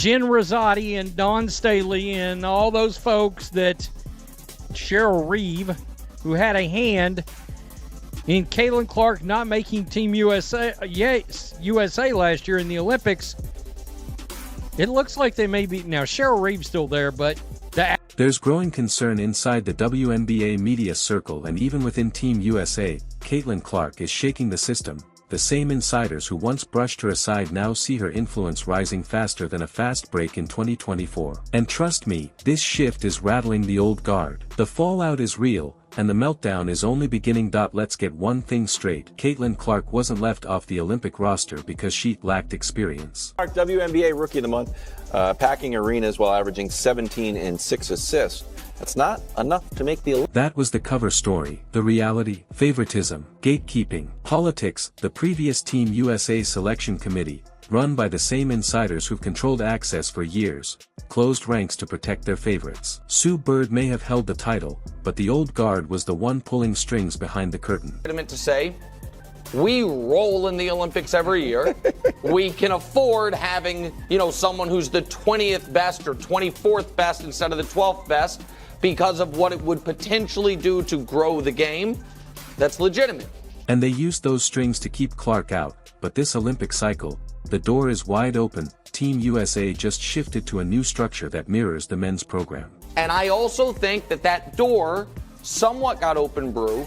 Jen Rosati and Dawn Staley and all those folks that Cheryl Reeve, who had a hand in Caitlin Clark not making Team USA last year in the Olympics. It looks like they may be, now Cheryl Reeve's still there, but there's growing concern inside the WNBA media circle and even within Team USA. Caitlin Clark is shaking the system. The same insiders who once brushed her aside now see her influence rising faster than a fast break in 2024. And trust me, this shift is rattling the old guard. The fallout is real, and the meltdown is only beginning. Let's get one thing straight. Caitlin Clark wasn't left off the Olympic roster because she lacked experience. Clark, WNBA Rookie of the Month, packing arenas while averaging 17 and 6 assists. That's not enough to make the Olympics. That was the cover story. The reality: favoritism, gatekeeping, politics. The previous Team USA selection committee, run by the same insiders who've controlled access for years, closed ranks to protect their favorites. Sue Bird may have held the title, but the old guard was the one pulling strings behind the curtain. I meant to say, we roll in the Olympics every year. We can afford having, someone who's the 20th best or 24th best instead of the 12th best because of what it would potentially do to grow the game. That's legitimate. And they used those strings to keep Clark out, but this Olympic cycle, the door is wide open. Team USA just shifted to a new structure that mirrors the men's program. And I also think that door somewhat got open brew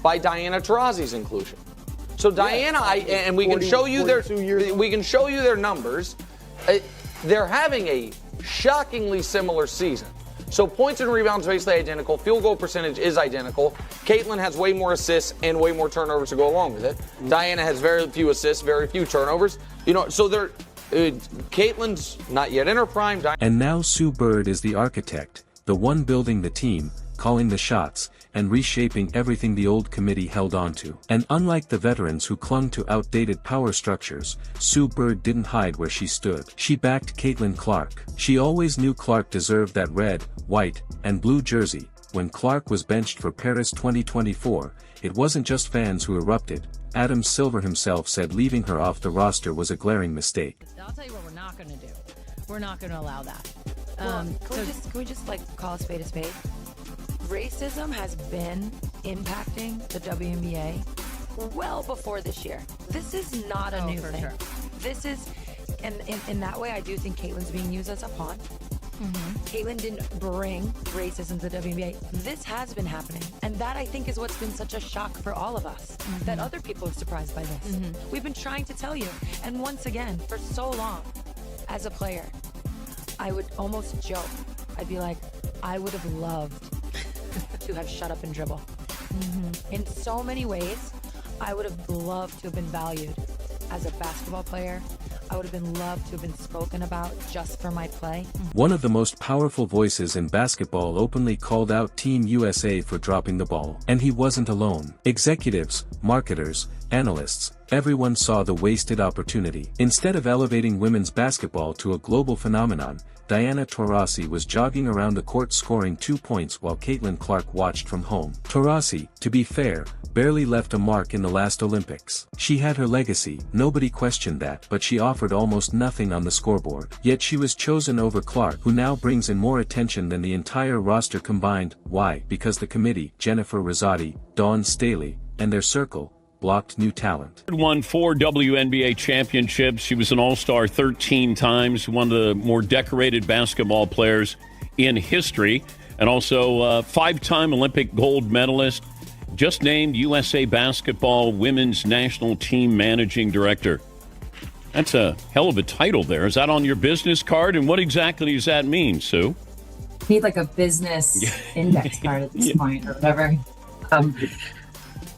by Diana Taurasi's inclusion. So Diana, and we can show you their numbers. They're having a shockingly similar season. So points and rebounds basically identical. Field goal percentage is identical. Caitlin has way more assists and way more turnovers to go along with it. Diana has very few assists, very few turnovers. So they're Caitlin's not yet in her prime. And now Sue Bird is the architect, the one building the team, calling the shots, and reshaping everything the old committee held onto. And unlike the veterans who clung to outdated power structures, Sue Bird didn't hide where she stood. She backed Caitlin Clark. She always knew Clark deserved that red, white, and blue jersey. When Clark was benched for Paris 2024, it wasn't just fans who erupted. Adam Silver himself said leaving her off the roster was a glaring mistake. I'll tell you what we're not going to do. We're not going to allow that. Can we just call a spade a spade? Racism has been impacting the WNBA well before this year. This is not a new thing. Sure. This is, and in that way, I do think Caitlin's being used as a pawn. Mm-hmm. Caitlin didn't bring racism to the WNBA. This has been happening. And that, I think, is what's been such a shock for all of us, that other people are surprised by this. Mm-hmm. We've been trying to tell you. And once again, for so long, as a player, I would almost joke. I'd be like, I would have loved to have shut up and dribble. Mm-hmm. In so many ways, I would have loved to have been valued as a basketball player. I would have been loved to have been spoken about just for my play. One of the most powerful voices in basketball openly called out Team USA for dropping the ball. And he wasn't alone. Executives, marketers, analysts, everyone saw the wasted opportunity. Instead of elevating women's basketball to a global phenomenon, Diana Taurasi was jogging around the court scoring 2 points while Caitlin Clark watched from home. Taurasi, to be fair, barely left a mark in the last Olympics. She had her legacy, nobody questioned that, but she offered almost nothing on the scoreboard. Yet she was chosen over Clark, who now brings in more attention than the entire roster combined. Why? Because the committee, Jennifer Rosati, Dawn Staley, and their circle, blocked new talent. Won 4 WNBA championships. She was an All-Star 13 times, one of the more decorated basketball players in history, and also a 5-time Olympic gold medalist. Just named USA Basketball Women's National Team Managing Director. That's a hell of a title there. Is that on your business card? And what exactly does that mean, Sue? Need like a business index card at this point or whatever.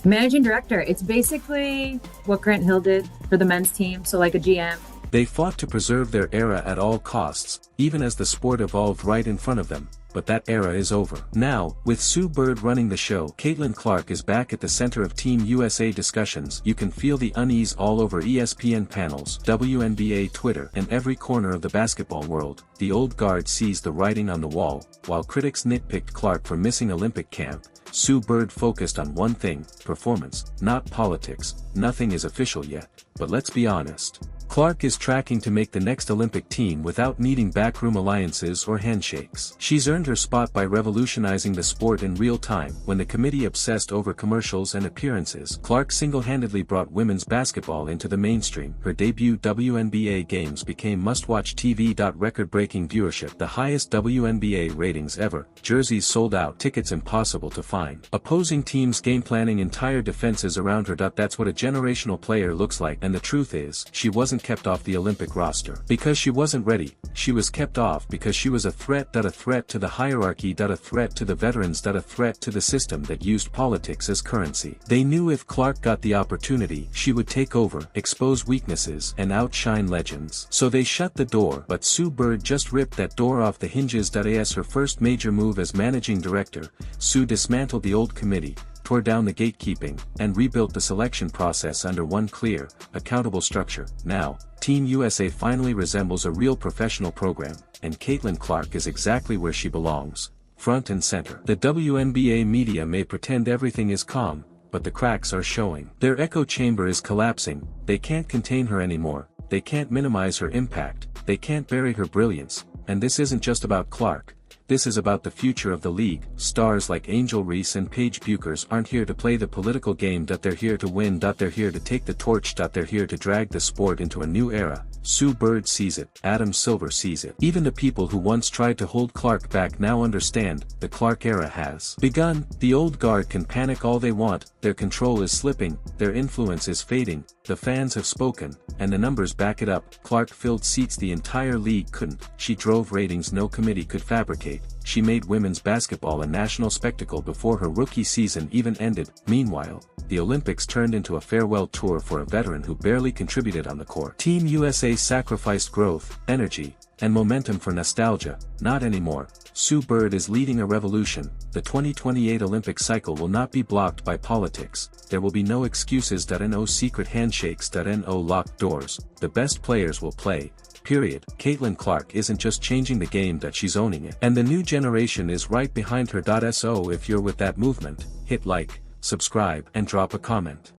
Managing director. It's basically what Grant Hill did for the men's team. So like a GM. They fought to preserve their era at all costs, even as the sport evolved right in front of them. But that era is over. Now, with Sue Bird running the show, Caitlin Clark is back at the center of Team USA discussions. You can feel the unease all over ESPN panels, WNBA Twitter, and every corner of the basketball world. The old guard sees the writing on the wall. While critics nitpicked Clark for missing Olympic camp, Sue Bird focused on one thing: performance, not politics. Nothing is official yet, but let's be honest. Clark is tracking to make the next Olympic team without needing backroom alliances or handshakes. She's earned her spot by revolutionizing the sport in real time. When the committee obsessed over commercials and appearances, Clark single-handedly brought women's basketball into the mainstream. Her debut WNBA games became must-watch TV. Record-breaking viewership, the highest WNBA ratings ever, jerseys sold out, tickets impossible to find. Opposing teams game planning entire defenses around her. That's what a generational player looks like, and the truth is, she wasn't kept off the Olympic roster because she wasn't ready. She was kept off because she was a threat. A threat to the hierarchy. A threat to the veterans. A threat to the system that used politics as currency. They knew if Clark got the opportunity, she would take over, expose weaknesses, and outshine legends. So they shut the door, but Sue Bird just ripped that door off the hinges. As her first major move as managing director, Sue dismantled the old committee, tore down the gatekeeping, and rebuilt the selection process under one clear, accountable structure. Now, Team USA finally resembles a real professional program, and Caitlin Clark is exactly where she belongs, front and center. The WNBA media may pretend everything is calm, but the cracks are showing. Their echo chamber is collapsing. They can't contain her anymore. They can't minimize her impact. They can't bury her brilliance. And this isn't just about Clark. This is about the future of the league. Stars like Angel Reese and Paige Buchers aren't here to play the political game. They're here to win. They're here to take the torch. They're here to drag the sport into a new era. Sue Bird sees it. Adam Silver sees it. Even the people who once tried to hold Clark back now understand, the Clark era has begun. The old guard can panic all they want, their control is slipping, their influence is fading, the fans have spoken, and the numbers back it up. Clark filled seats the entire league couldn't. She drove ratings no committee could fabricate. She made women's basketball a national spectacle before her rookie season even ended. Meanwhile, the Olympics turned into a farewell tour for a veteran who barely contributed on the court. Team USA sacrificed growth, energy, and momentum for nostalgia. Not anymore. Sue Bird is leading a revolution. The 2028 Olympic cycle will not be blocked by politics. There will be no excuses. No secret handshakes. No locked doors. The best players will play. Period. Caitlin Clark isn't just changing the game, she's owning it. And the new generation is right behind her. So if you're with that movement, hit like, subscribe, and drop a comment.